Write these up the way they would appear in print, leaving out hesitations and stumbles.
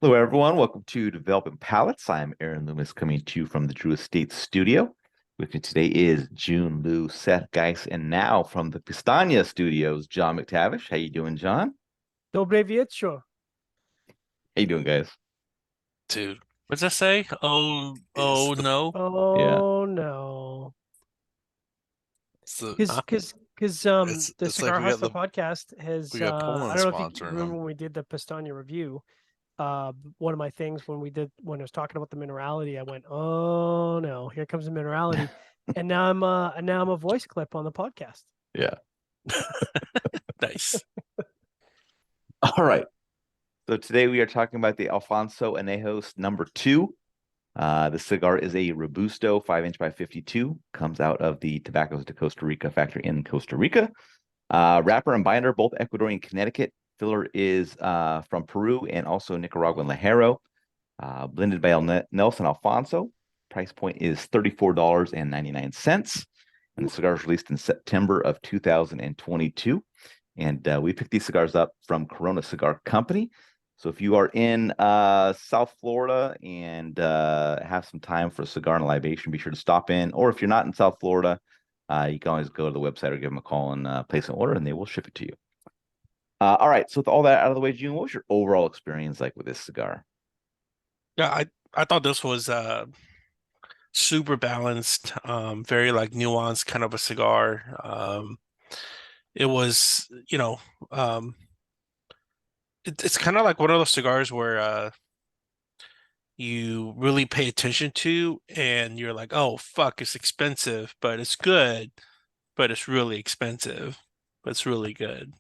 Hello, everyone. Welcome to Developing Palates. I'm Aaron Loomis coming to you from the Drew Estate Studio. With me today is Jiunn, Lou, Seth, Geis, and now from the Pistania Studios, John McTavish. How you doing, John? Dobre wieczór. How you doing, guys? Dude, what's that say? Oh, It's oh the no. Yeah. Oh no. it's the Because Huh? because because the it's like Cigar Hustler podcast we has got I Poland don't know if you sponsoring remember them. when we did the Pistania review. One of my things when I was talking about the minerality, I went, "Oh no, here comes the minerality," and now I'm a voice clip on the podcast. Yeah. Nice. All right. So today we are talking about the Alfonso Añejos #2. The cigar is a Robusto 5" by 52. Comes out of the Tobaccos de Costa Rica factory in Costa Rica. Wrapper and binder, both Ecuadorian Connecticut. Filler is from Peru and also Nicaraguan Lajero. Blended by Nelson Alfonso. Price point is $34.99. And the cigar is released in September of 2022. And we picked these cigars up from Corona Cigar Company. So if you are in South Florida and have some time for a cigar and a libation, be sure to stop in. Or if you're not in South Florida, you can always go to the website or give them a call and place an order, and they will ship it to you. All right. So with all that out of the way, June, what was your overall experience like with this cigar? Yeah, I thought this was super balanced, very like nuanced kind of a cigar. It was, it's kind of like one of those cigars where you really pay attention to and you're like, oh fuck, it's expensive, but it's good, but it's really expensive, but it's really good.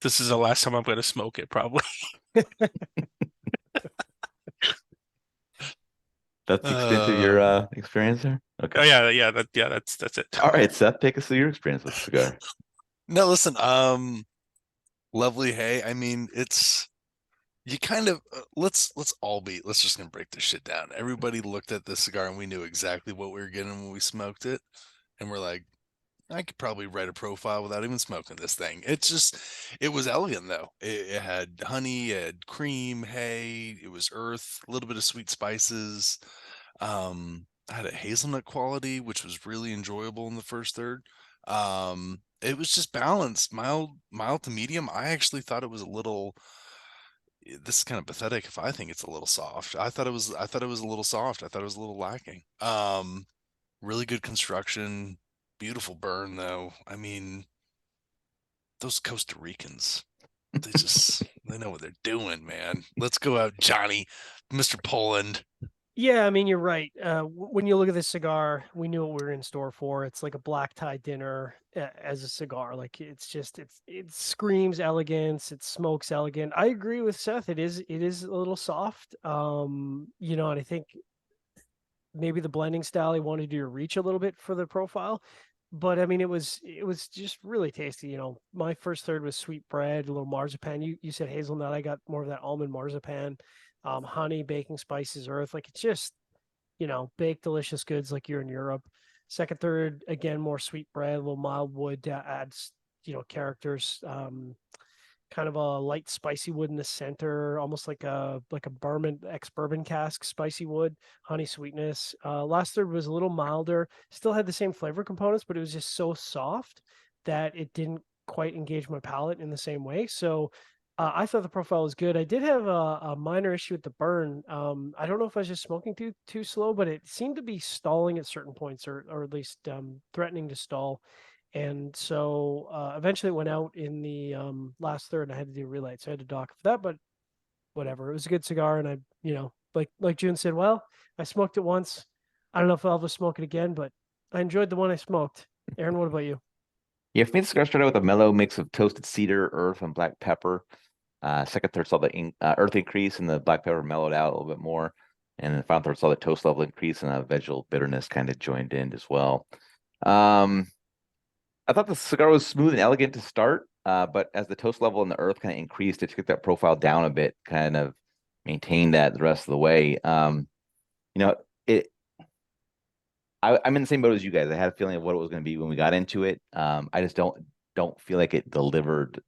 This is the last time I'm gonna smoke it, probably. That's the extent of your Uh, experience there? Oh Okay. yeah, that's it. All right, Seth, take us through your experience with the cigar. no, listen. Lovely. Hey, I mean, it's you kind of let's just gonna break this shit down. Everybody looked at this cigar and we knew exactly what we were getting when we smoked it, and we're like, I could probably write a profile without even smoking this thing. It was elegant though. It had honey, it had cream, hay, it was earth, a little bit of sweet spices. Had a hazelnut quality, which was really enjoyable in the first third. It was just balanced, mild to medium. I actually thought it was a little. This is kind of pathetic if I think it's a little soft. I thought it was a little soft. I thought it was a little lacking. Really good construction, beautiful burn though. I mean, those Costa Ricans, they know what they're doing, man. Let's go out, Johnny, Mr. Poland. Yeah, I mean, you're right. When you look at this cigar, we knew what we were in store for. It's like a black tie dinner as a cigar. Like it screams elegance. It smokes elegant. I agree with Seth. It is a little soft. And I think maybe the blending style he wanted you to reach a little bit for the profile. But I mean, it was just really tasty. My first third was sweet bread, a little marzipan. You said hazelnut. I got more of that almond marzipan, honey, baking spices, earth. Like it's just baked delicious goods like you're in Europe. Second, third, again, more sweet bread, a little mild wood adds characters. Kind of a light spicy wood in the center, almost like a bourbon ex bourbon cask spicy wood, honey sweetness. Last third was a little milder, still had the same flavor components, but it was just so soft that it didn't quite engage my palate in the same way. So I thought the profile was good. I did have a minor issue with the burn. I don't know if I was just smoking too slow, but it seemed to be stalling at certain points, or at least threatening to stall. And so eventually it went out in the last third, and I had to do a relight, so I had to dock for that. But whatever, it was a good cigar, and like June said, well, I smoked it once. I don't know if I'll ever smoke it again, but I enjoyed the one I smoked. Aaron, what about you? Yeah, for me, the cigar started out with a mellow mix of toasted cedar, earth, and black pepper. Second, third saw the earth increase, and the black pepper mellowed out a little bit more. And then the final third saw the toast level increase, and a vegetal bitterness kind of joined in as well. Um, I thought the cigar was smooth and elegant to start, but as the toast level and the earth kind of increased, it took that profile down a bit, kind of maintained that the rest of the way. You know, it. I'm in the same boat as you guys. I had a feeling of what it was going to be when we got into it. I just don't feel like it delivered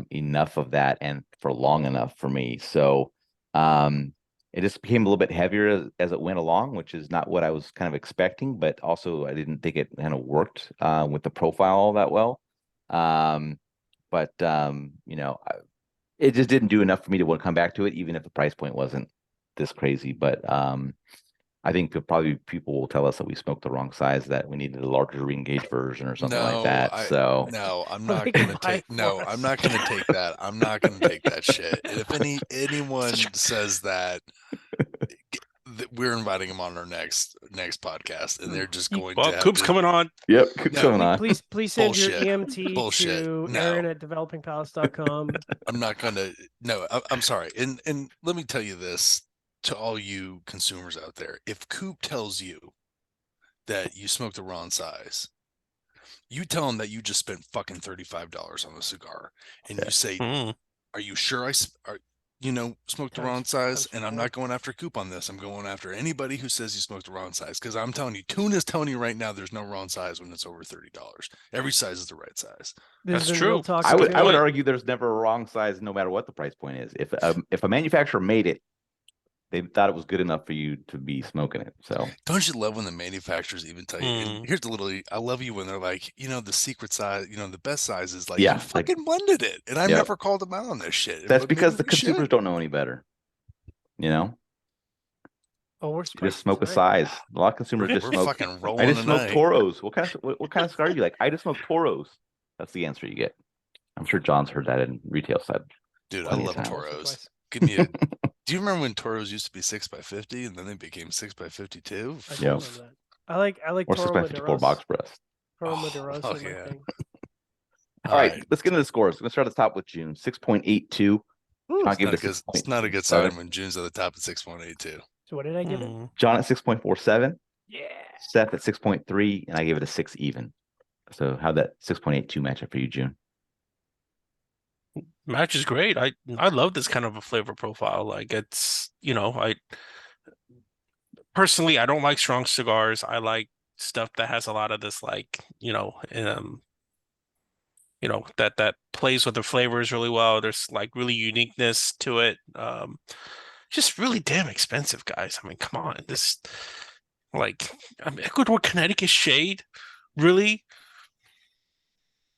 enough of that and for long enough for me. So It just became a little bit heavier as it went along, which is not what I was kind of expecting, but also I didn't think it kind of worked with the profile all that well. But it just didn't do enough for me to want to come back to it, even if the price point wasn't this crazy. But I think probably people will tell us that we smoked the wrong size, that we needed a larger ring-gauge version or something like that. No, I'm Well, not they can gonna buy it take. No, for I'm us. not gonna take that. I'm not gonna take that shit. And if anyone says that, we're inviting them on our next podcast, and they're just going Well, to have Coop's to. coming on. Yep, No, coming on. Please send your Bullshit. EMT Bullshit. to No. Aaron@developingpalace.com. I'm not gonna. No, I'm sorry. And let me tell you this to all you consumers out there: if Coop tells you that you smoked the wrong size, you tell him that you just spent fucking $35 on a cigar, and you say, Mm. "Are you sure smoked the Times- wrong size?" times And I'm five. not going after Coop on this. I'm going after anybody who says you smoked the wrong size, because I'm telling you, Tune is telling you right now, there's no wrong size when it's over $30. Every size is the right size. This has That's been Real true. Talk. I would with I would Aaron. argue there's never a wrong size, no matter what the price point is. If a manufacturer made it, they thought it was good enough for you to be smoking it. So Don't you love when the manufacturers even tell you? And here's the literally, I love you when they're like, the secret size, the best size is like, Yeah, you fucking blended it, and I've Yep. never called them out on this shit. that's but because maybe the we consumers should. don't know any better. Oh, we're You just smoke a size. A lot of consumers just We're smoke. fucking rolling I just smoke tonight. Toros. What kind of cigar do you like? I just smoke Toros. That's the answer you get. I'm sure John's heard that in retail side. Dude, I Plenty of love times. Toros. Give me a. Do you remember when Toros used to be 6x50 and then they became 6x52? I do Yep. love that. I like Or Toro 6x54 box press. Toro Oh, Maduroso, fuck my yeah. thing. All right, let's get into the scores. We're gonna start at the top with Jiunn, 6.82. Ooh, Give it a It's not a good 6.7. sign when June's at the top at 6.82. so what did I give it? John at 6.47. Yeah. Seth at 6.3, and I gave it a 6 even. So how'd that 6.82 match up for you, Jiunn? Match is great. I love this kind of a flavor profile. Like it's, I personally I don't like strong cigars. I like stuff that has a lot of this that plays with the flavors really well. There's like really uniqueness to it. Just really damn expensive, guys. I mean, come on. Ecuador, Connecticut shade? Really?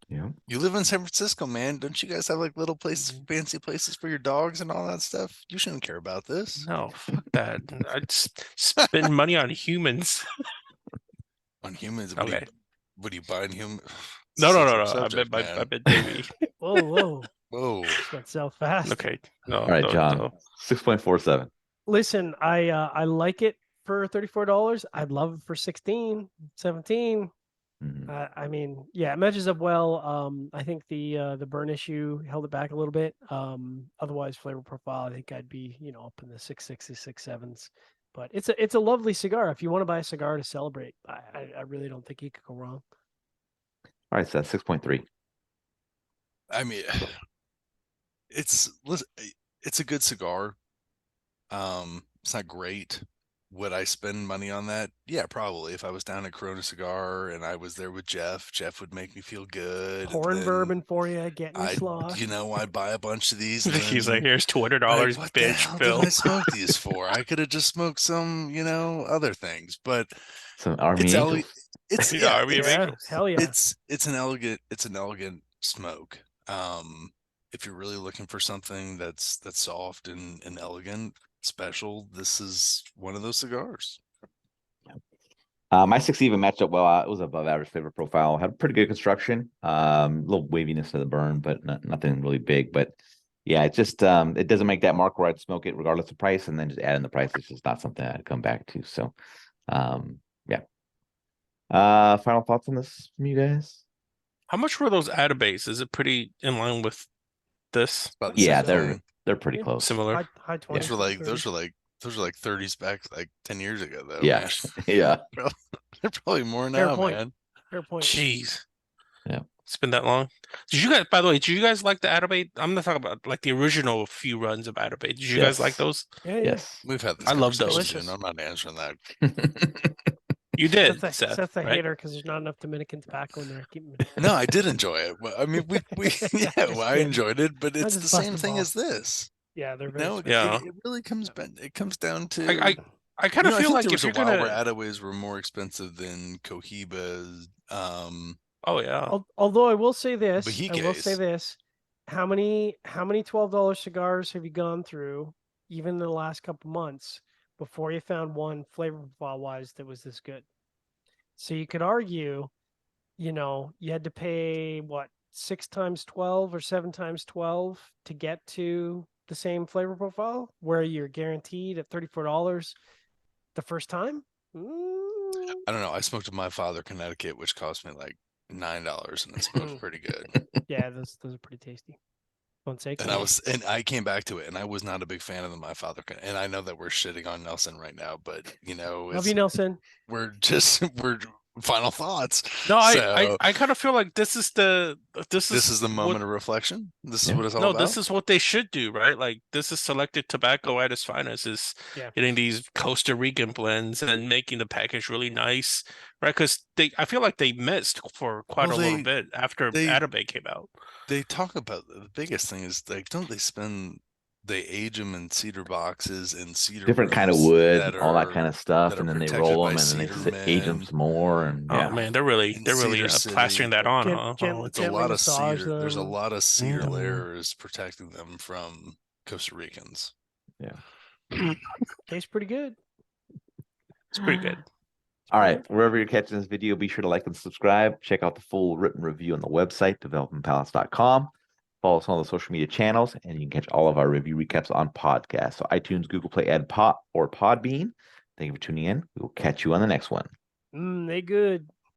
Yeah. You live in San Francisco, man. Don't you guys have like little places, fancy places for your dogs and all that stuff? You shouldn't care about this. No, fuck that. I'd spend money on humans. On humans, Okay. what do you buy in human? No. Subject, I man. bet baby. Whoa. Whoa. Just went so fast. Okay. No. All right, John. No. 6.47. Listen, I like it for $34. I'd love it for 16, 17. I mean, yeah, it matches up well. I think the burn issue held it back a little bit. Otherwise, flavor profile, I think I'd be up in the 6.6s, 6.7s. But it's a lovely cigar. If you want to buy a cigar to celebrate, I really don't think you could go wrong. All right, so that's 6.3. I mean, it's a good cigar. It's not great. Would I spend money on that? Yeah, probably. If I was down at Corona Cigar and I was there with Jeff would make me feel good. Pouring bourbon for you, getting your slosh. I'd buy a bunch of these. He's like, here's $200, what the bitch, hell Phil. did I smoke these for? I could have just smoked some, other things. But Some Army Angels. It's Yeah, Army of Angels. Hell yeah. It's an elegant smoke. If you're really looking for something that's soft and elegant, special, this is one of those cigars. My 6 even matched up well. It was above average flavor profile. Had pretty good construction. A little waviness to the burn, but nothing really big. But yeah, it just it doesn't make that mark where I'd smoke it regardless of price, and then just add in the price. It's just not something I'd come back to. So yeah. Final thoughts on this from you guys? How much were those Atabase? Is it pretty in line with this? Yeah, they're pretty close. Similar. High 20s. Those were like 30s back like 10 years ago though. Yeah. Yeah. They're probably more Fair now, point. man. Fair point. Jeez. Yeah. It's been that long. By the way, did you guys like the Atabate? I'm not talking about like the original few runs of Atabate. Did you guys like those? Yeah. Yes. We've had this I love those. conversation, I'm not answering that. You did, Seth's a right? hater because there's not enough Dominican tobacco in there. No, I did enjoy it. I mean, I enjoyed it, but it's the same thing as this. Yeah, they're very No, special. Yeah. it really comes down to. I kind of I feel think like there if was a you're while where gonna, Ataways were more expensive than Cohibas, oh yeah, Although I will say this, Bahiques. how many $12 cigars have you gone through, even in the last couple months, before you found one flavor profile wise that was this good? So you could argue, you had to pay what, 6 times 12 or 7 times 12 to get to the same flavor profile, where you're guaranteed at $34 the first time. I don't know. I smoked with my father Connecticut, which cost me like $9, and it smoked pretty good. Yeah, those are pretty tasty. And I came back to it, and I was not a big fan of the my father. And I know that we're shitting on Nelson right now, but Love you, Nelson. we're final thoughts. no, So I kind of feel like this is the the what, moment of reflection. This is Yeah. what it's all no, about. this is what they should do, right? Like this is selected tobacco at its finest, is Yeah. getting these Costa Rican blends and making the package really nice, right? Because I feel like they missed for quite a little bit after Atabey came out. They talk about the biggest thing is like, don't they age them in cedar boxes and cedar Different kind of rooms wood, all that kind of stuff, that and are then they protected roll by them, and then they cedar age them men. some more, and Oh yeah. man, they're really Cedar plastering City. that on, Gent- huh? gent- Oh, It's a gently lot of massage cedar. There's a them. lot of cedar Yeah. layers protecting them from Costa Ricans. Yeah. Tastes pretty good. it's pretty good. All right, wherever you're catching this video, be sure to like and subscribe. Check out the full written review on the website, developingpalates.com. Follow us on the social media channels, and you can catch all of our review recaps on podcasts. So iTunes, Google Play, or Podbean. Thank you for tuning in. We will catch you on the next one. They good.